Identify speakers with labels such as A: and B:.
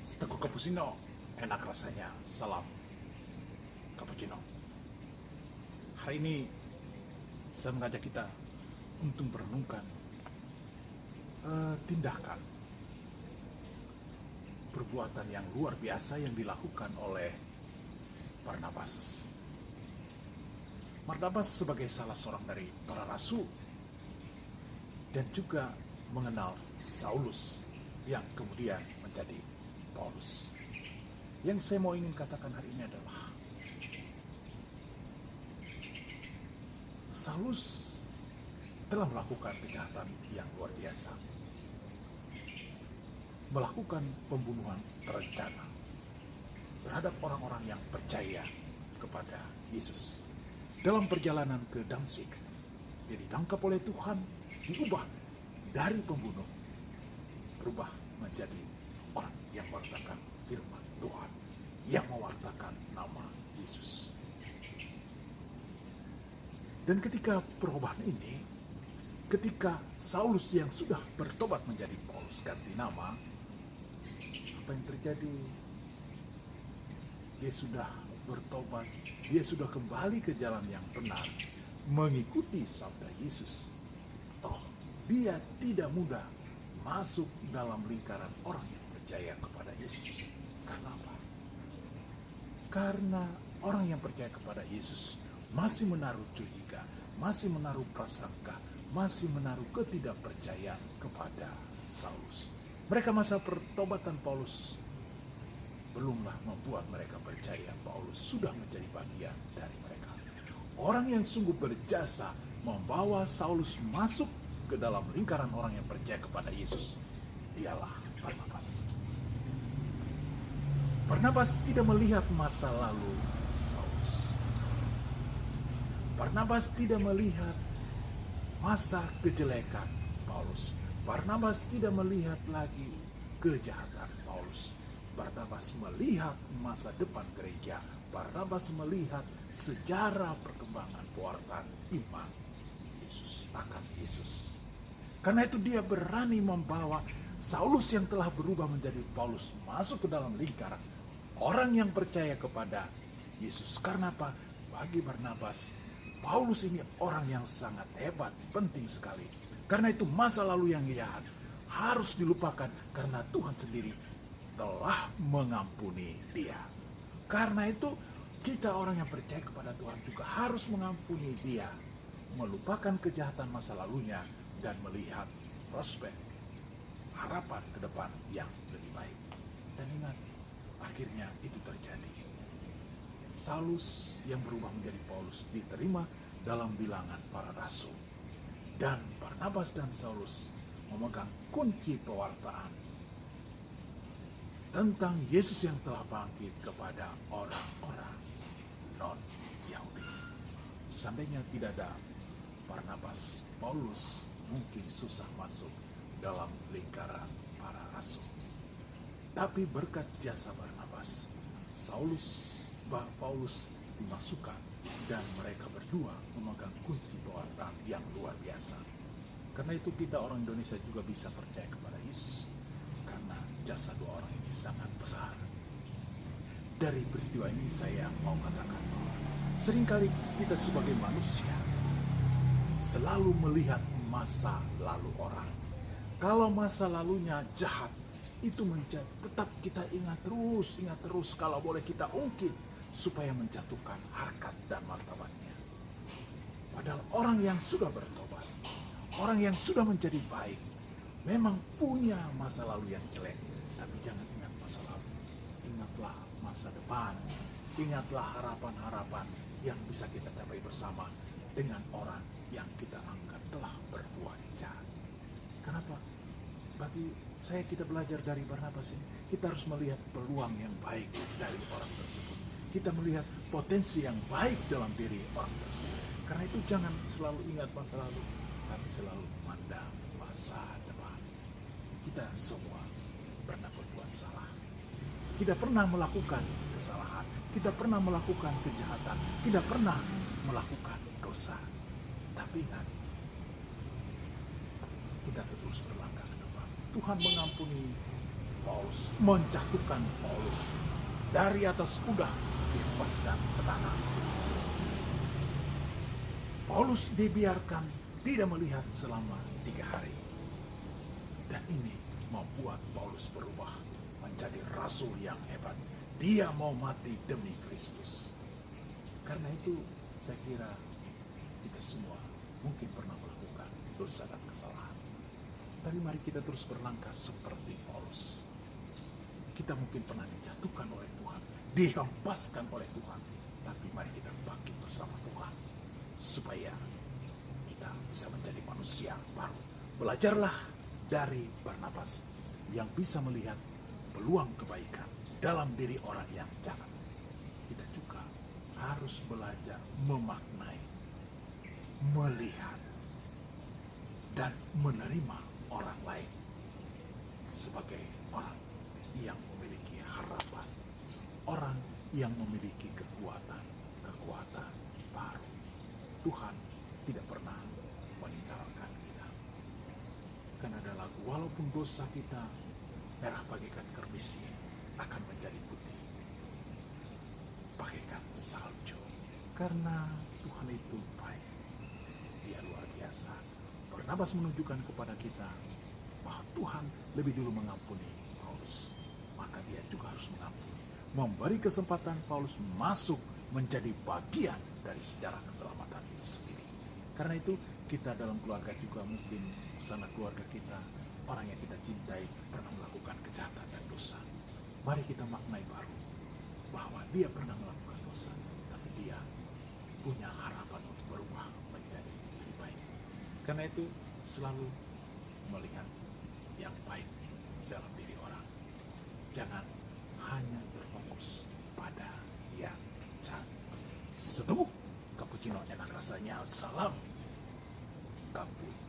A: Seteguk cappuccino, enak rasanya. Salam cappuccino. Hari ini saya mengajak kita untuk merenungkan tindakan perbuatan yang luar biasa yang dilakukan oleh Barnabas. Barnabas sebagai salah seorang dari para rasul dan juga mengenal Saulus yang kemudian menjadi Paulus. Yang saya mau ingin katakan hari ini adalah Saulus telah melakukan kejahatan yang luar biasa, melakukan pembunuhan terencana terhadap orang-orang yang percaya kepada Yesus. Dalam perjalanan ke Damsyik, dia ditangkap oleh Tuhan, diubah dari pembunuh, berubah menjadi orang yang mewartakan firman Tuhan, yang mewartakan nama Yesus. Dan ketika perubahan ini, ketika Saulus yang sudah bertobat menjadi Paulus ganti nama, apa yang terjadi? Dia sudah bertobat, dia sudah kembali ke jalan yang benar, mengikuti sabda Yesus. Toh, dia tidak mudah masuk dalam lingkaran orang yang percaya kepada Yesus. Karena apa? Karena orang yang percaya kepada Yesus masih menaruh curiga, masih menaruh prasangka, masih menaruh ketidakpercayaan kepada Saulus. Mereka masa pertobatan Paulus belumlah membuat mereka percaya Paulus sudah menjadi bagian dari mereka. Orang yang sungguh berjasa membawa Saulus masuk ke dalam lingkaran orang yang percaya kepada Yesus, dialah Barnabas. Barnabas tidak melihat masa lalu Saulus. Barnabas tidak melihat masa kejelekan Paulus. Barnabas tidak melihat lagi kejahatan Paulus. Barnabas melihat masa depan gereja. Barnabas melihat sejarah perkembangan pewartaan iman Yesus akan Yesus. Karena itu dia berani membawa Saulus yang telah berubah menjadi Paulus masuk ke dalam lingkaran orang yang percaya kepada Yesus. Karena apa? Bagi Barnabas, Paulus ini orang yang sangat hebat, penting sekali. Karena itu masa lalu yang jahat harus dilupakan karena Tuhan sendiri telah mengampuni dia. Karena itu kita orang yang percaya kepada Tuhan juga harus mengampuni dia, melupakan kejahatan masa lalunya dan melihat prospek harapan ke depan yang lebih baik. Dan ingat, akhirnya itu terjadi. Saulus yang berubah menjadi Paulus diterima dalam bilangan para rasul. Dan Barnabas dan Saulus memegang kunci pewartaan tentang Yesus yang telah bangkit kepada orang-orang non-Yahudi. Seandainya tidak ada Barnabas, Paulus mungkin susah masuk dalam lingkaran para rasul. Tapi berkat jasa Barnabas, Paulus dimasukkan dan mereka berdua memegang kunci pewartaan yang luar biasa. Karena itu kita orang Indonesia juga bisa percaya kepada Yesus. Karena jasa dua orang ini sangat besar. Dari peristiwa ini saya mau katakan bahwa seringkali kita sebagai manusia selalu melihat masa lalu orang. Kalau masa lalunya jahat, itu tetap kita ingat terus. Kalau boleh kita ungkit supaya menjatuhkan harkat dan martabatnya. Padahal orang yang sudah bertobat, orang yang sudah menjadi baik, memang punya masa lalu yang jelek, tapi jangan ingat masa lalu. Ingatlah masa depan. Ingatlah harapan-harapan yang bisa kita capai bersama dengan orang yang kita anggap telah berbuat jahat. Kenapa? Bagi saya, kita belajar dari Barnabas ini, kita harus melihat peluang yang baik dari orang tersebut. Kita melihat potensi yang baik dalam diri orang tersebut. Karena itu jangan selalu ingat masa lalu, tapi selalu memandang masa depan. Kita semua pernah berbuat salah. Kita pernah melakukan kesalahan. Kita pernah melakukan kejahatan. Kita pernah melakukan dosa. Tapi ingat, kita terus berlangkah ke depan. Tuhan mengampuni Paulus menjatuhkan Paulus dari atas kuda, dihempaskan ke tanah. Paulus dibiarkan tidak melihat selama 3 hari. Dan ini membuat Paulus berubah menjadi rasul yang hebat. Dia mau mati demi Kristus. Karena itu saya kira kita semua mungkin pernah melakukan dosa dan kesalahan. Tapi mari kita terus berlangkah seperti Paulus. Kita mungkin pernah dijatuhkan oleh Tuhan, dihempaskan oleh Tuhan. Tapi mari kita bangkit bersama Tuhan, supaya kita bisa menjadi manusia baru. Belajarlah dari Barnabas yang bisa melihat peluang kebaikan dalam diri orang yang jahat. Kita juga harus belajar memaknai, melihat, dan menerima orang lain sebagai orang yang memiliki harapan, orang yang memiliki kekuatan baru. Tuhan tidak pernah meninggalkan kita. Kan ada lagu, walaupun dosa kita merah bagaikan kerbisi, akan menjadi putih bagaikan salju. Karena Tuhan itu baik, Dia luar biasa. Barnabas menunjukkan kepada kita bahwa Tuhan lebih dulu mengampuni Paulus, maka Dia juga harus mengampuni, memberi kesempatan Paulus masuk menjadi bagian dari sejarah keselamatan itu sendiri. Karena itu kita dalam keluarga juga mungkin sanak keluarga kita, orang yang kita cintai pernah melakukan kejahatan dan dosa. Mari kita maknai baru bahwa dia pernah melakukan dosa, tapi dia punya harapan untuk berubah menjadi lebih baik. Karena itu selalu melihat yang baik dalam diri orang. Jangan hanya berfokus pada yang jahat. Setubuh cappuccino enak rasanya. Salam cappuccino.